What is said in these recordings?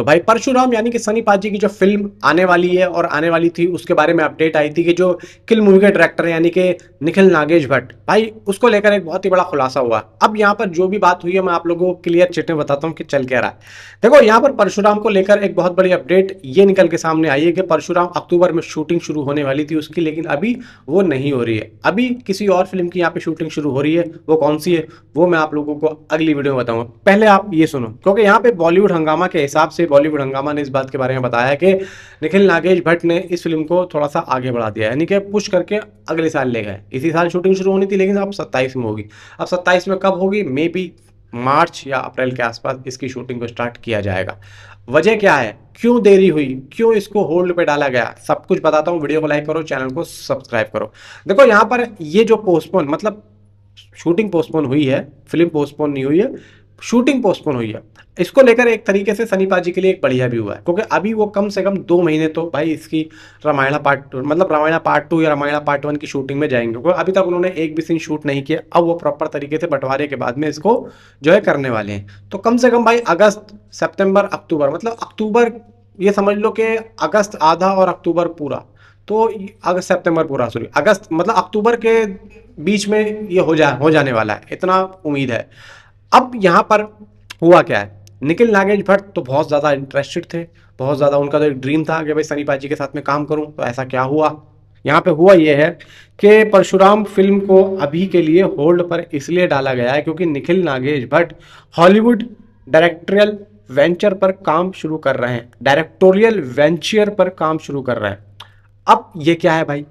तो भाई परशुराम यानी कि सनी पाजी की जो फिल्म आने वाली है और आने वाली थी, उसके बारे में अपडेट आई थी कि जो किल मूवी के डायरेक्टर है यानी कि निखिल नागेश भट्ट भाई, उसको लेकर एक बहुत ही बड़ा खुलासा हुआ। अब यहाँ पर जो भी बात हुई है मैं आप लोगों को क्लियर चिट में बताता हूँ कि चल क्या रहा है। देखो यहाँ पर परशुराम को लेकर एक बहुत बड़ी अपडेट ये निकल के सामने आई है कि परशुराम अक्टूबर में शूटिंग शुरू होने वाली थी उसकी, लेकिन अभी वो नहीं हो रही है। अभी किसी और फिल्म की यहाँ पे शूटिंग शुरू हो रही है। वो कौन सी है वो मैं आप लोगों को अगली वीडियो में बताऊंगा। पहले आप ये सुनो, क्योंकि यहाँ पे बॉलीवुड हंगामा के हिसाब से बॉलीवुड हंगामा ने इस बात के बारे में बताया कि निखिल नागेश भट्ट ने इस फिल्म को थोड़ा सा आगे बढ़ा दिया, यानी कि पुश करके अगले साल ले गए। इसी साल शूटिंग शुरू होनी थी लेकिन अब 27 में होगी। अब 27 में कब होगी? मे बी मार्च या अप्रैल के आसपास इसकी शूटिंग को स्टार्ट किया जाएगा। वजह क्या है, क्यों देरी हुई, क्यों इसको होल्ड पे डाला गया, सब कुछ बताता हूँ। वीडियो को लाइक करो, चैनल को सब्सक्राइब करो। देखो यहाँ पर ये जो पोस्टपोन, मतलब शूटिंग पोस्टपोन हुई है, फिल्म पोस्टपोन नहीं हुई है, शूटिंग पोस्टपोन हुई है। इसको लेकर एक तरीके से सनी पाजी के लिए एक बढ़िया भी हुआ है, क्योंकि अभी वो कम से कम 2 महीने तो भाई इसकी रामायणा पार्ट मतलब रामायणा पार्ट 2 या रामायणा पार्ट 1 की शूटिंग में जाएंगे, क्योंकि अभी तक उन्होंने एक भी सीन शूट नहीं किया। अब वो प्रॉपर तरीके से बंटवारे के बाद में इसको जो है करने वाले हैं। तो कम से कम भाई अगस्त सितंबर अक्टूबर, मतलब अक्टूबर ये समझ लो कि अगस्त आधा और अक्टूबर पूरा, तो अगस्त सितंबर पूरा, सॉरी अगस्त मतलब अक्टूबर के बीच में ये हो जाने वाला है, इतना उम्मीद है। अब यहाँ पर हुआ क्या है, निखिल नागेश भट्ट तो बहुत ज़्यादा इंटरेस्टेड थे, बहुत ज़्यादा उनका तो एक ड्रीम था कि भाई सनी पाजी के साथ में काम करूं। तो ऐसा क्या हुआ, यहाँ पे हुआ ये है कि परशुराम फिल्म को अभी के लिए होल्ड पर इसलिए डाला गया है क्योंकि Nikhil Nagesh Bhatt Hollywood directorial venture पर काम शुरू कर रहे हैं, डायरेक्टोरियल वेंचर पर काम शुरू कर रहे हैं। अब ये क्या है भाई,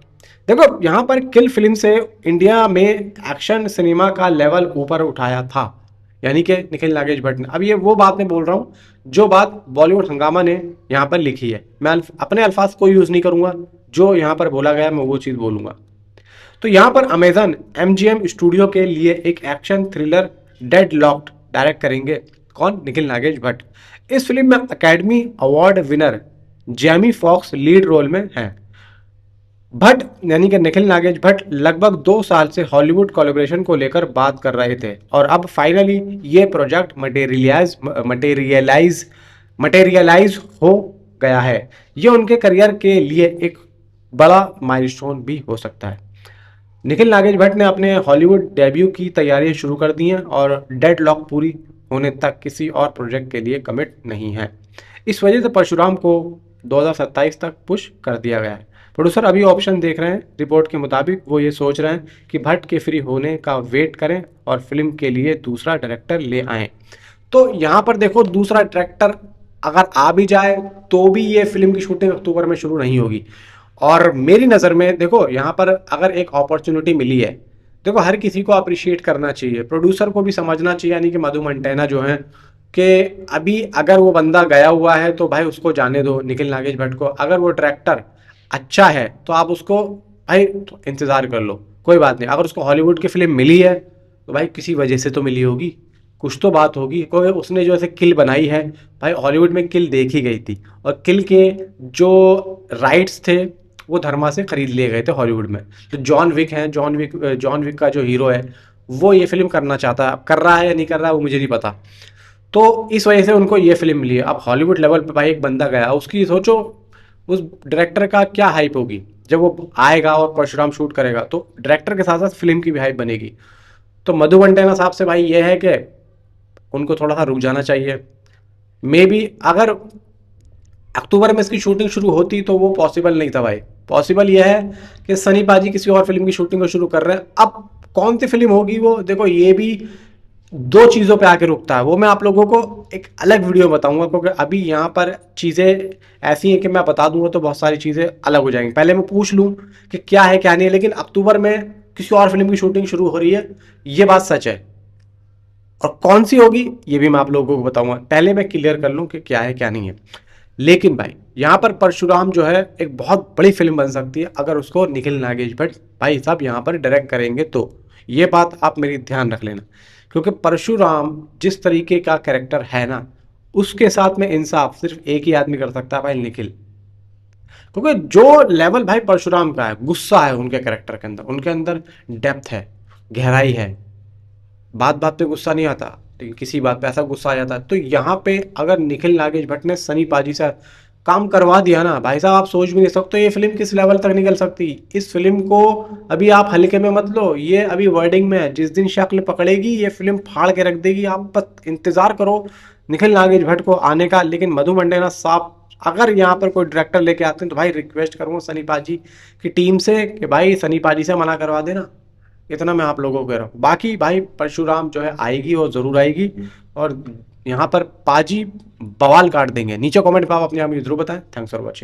देखो यहाँ पर किल फिल्म से इंडिया में एक्शन सिनेमा का लेवल ऊपर उठाया था, यानी कि निखिल नागेश भट्ट ने। अब ये वो बात मैं बोल रहा हूँ जो बात बॉलीवुड हंगामा ने यहाँ पर लिखी है। मैं अपने अल्फाज को यूज़ नहीं करूँगा, जो यहाँ पर बोला गया मैं वो चीज़ बोलूँगा। तो यहाँ पर अमेजन एमजीएम स्टूडियो के लिए एक action thriller dead locked direct करेंगे। कौन? निखिल नागेश भट्ट। इस फिल्म में Academy Award winner Jamie Foxx lead role में हैं। भट्ट यानी कि निखिल नागेश भट्ट लगभग 2 साल से हॉलीवुड कोलैबोरेशन को लेकर बात कर रहे थे और अब फाइनली ये प्रोजेक्ट मटेरियलाइज हो गया है। ये उनके करियर के लिए एक बड़ा माइलस्टोन भी हो सकता है। निखिल नागेश भट्ट ने अपने हॉलीवुड डेब्यू की तैयारियां शुरू कर दी हैं और डेडलॉक पूरी होने तक किसी और प्रोजेक्ट के लिए कमिट नहीं है। इस वजह से परशुराम को 2027 तक पुश कर दिया गया है। प्रोड्यूसर अभी ऑप्शन देख रहे हैं। रिपोर्ट के मुताबिक वो ये सोच रहे हैं कि भट्ट के फ्री होने का वेट करें और फिल्म के लिए दूसरा डायरेक्टर ले आएं। तो यहाँ पर देखो, दूसरा डायरेक्टर अगर आ भी जाए तो भी ये फिल्म की शूटिंग अक्टूबर में शुरू नहीं होगी। और मेरी नज़र में देखो, यहाँ पर अगर एक अपॉर्चुनिटी मिली है, देखो हर किसी को अप्रिशिएट करना चाहिए, प्रोड्यूसर को भी समझना चाहिए, यानी कि मधु मंटेना जो है कि अभी अगर वो बंदा गया हुआ है तो भाई उसको जाने दो, निखिल नागेश भट्ट को। अगर वो डायरेक्टर अच्छा है तो आप उसको भाई तो इंतज़ार कर लो, कोई बात नहीं। अगर उसको हॉलीवुड की फिल्म मिली है तो भाई किसी वजह से तो मिली होगी, कुछ तो बात होगी। क्योंकि उसने जो ऐसे किल बनाई है भाई, हॉलीवुड में किल देखी गई थी और किल के जो राइट्स थे वो धर्मा से खरीद लिए गए थे हॉलीवुड में। तो जॉन विक है, जॉन विक का जो हीरो है वो ये फिल्म करना चाहता है। कर रहा है या नहीं कर रहा है वो मुझे नहीं पता। तो इस वजह से उनको ये फिल्म मिली है। अब हॉलीवुड लेवल पे भाई एक बंदा गया, उसकी सोचो उस डायरेक्टर का क्या हाइप होगी जब वो आएगा और परशुराम शूट करेगा। तो डायरेक्टर के साथ साथ फिल्म की भी हाइप बनेगी। तो मधु मंटेना साहब से भाई ये है कि उनको थोड़ा सा रुक जाना चाहिए। मे बी अगर अक्टूबर में इसकी शूटिंग शुरू होती तो वो पॉसिबल नहीं था भाई। पॉसिबल ये है कि सनी पाजी किसी और फिल्म की शूटिंग को शुरू कर रहे हैं। अब कौन सी फिल्म होगी वो, देखो ये भी दो चीज़ों पे आके रुकता है। वो मैं आप लोगों को एक अलग वीडियो बताऊंगा, क्योंकि अभी यहाँ पर चीज़ें ऐसी हैं कि मैं बता दूंगा तो बहुत सारी चीज़ें अलग हो जाएंगी। पहले मैं पूछ लूँ कि क्या है क्या नहीं है। लेकिन अक्टूबर में किसी और फिल्म की शूटिंग शुरू हो रही है, ये बात सच है। और कौन सी होगी ये भी मैं आप लोगों को बताऊंगा। पहले मैं क्लियर कर लूँ कि क्या है क्या नहीं है। लेकिन भाई यहाँ पर परशुराम जो है एक बहुत बड़ी फिल्म बन सकती है अगर उसको निखिल नागेश भट्ट भाई साहब यहाँ पर डायरेक्ट करेंगे तो। ये बात आप मेरी ध्यान रख लेना, क्योंकि परशुराम जिस तरीके का कैरेक्टर है ना, उसके साथ में इंसाफ सिर्फ एक ही आदमी कर सकता है भाई, निखिल। क्योंकि जो लेवल भाई परशुराम का है, गुस्सा है उनके कैरेक्टर के अंदर, उनके अंदर डेप्थ है, गहराई है, बात बात पे गुस्सा नहीं आता। लेकिन किसी बात पे ऐसा गुस्सा आ जाता है। तो यहाँ पे अगर निखिल नागेश भट्ट ने सनी पाजी से काम करवा दिया ना भाई साहब, आप सोच भी नहीं सकते ये फिल्म किस लेवल तक निकल सकती। इस फिल्म को अभी आप हल्के में मत लो, ये अभी वर्डिंग में है, जिस दिन शक्ल पकड़ेगी ये फिल्म फाड़ के रख देगी। आप बस इंतजार करो निखिल नागेश भट्ट को आने का। लेकिन मधु मंडेना साहब अगर यहाँ पर कोई डायरेक्टर लेके आते हैं तो भाई रिक्वेस्ट करूंगा सनी पाजी की टीम से कि भाई सनी पाजी से मना करवा देना। इतना मैं आप लोगों को कह रहा हूँ। बाकी भाई परशुराम जो है आएगी और जरूर आएगी, और यहाँ पर पाजी बवाल काट देंगे। नीचे कमेंट में आप अपने आप जरूर बताएं। Thanks for watching.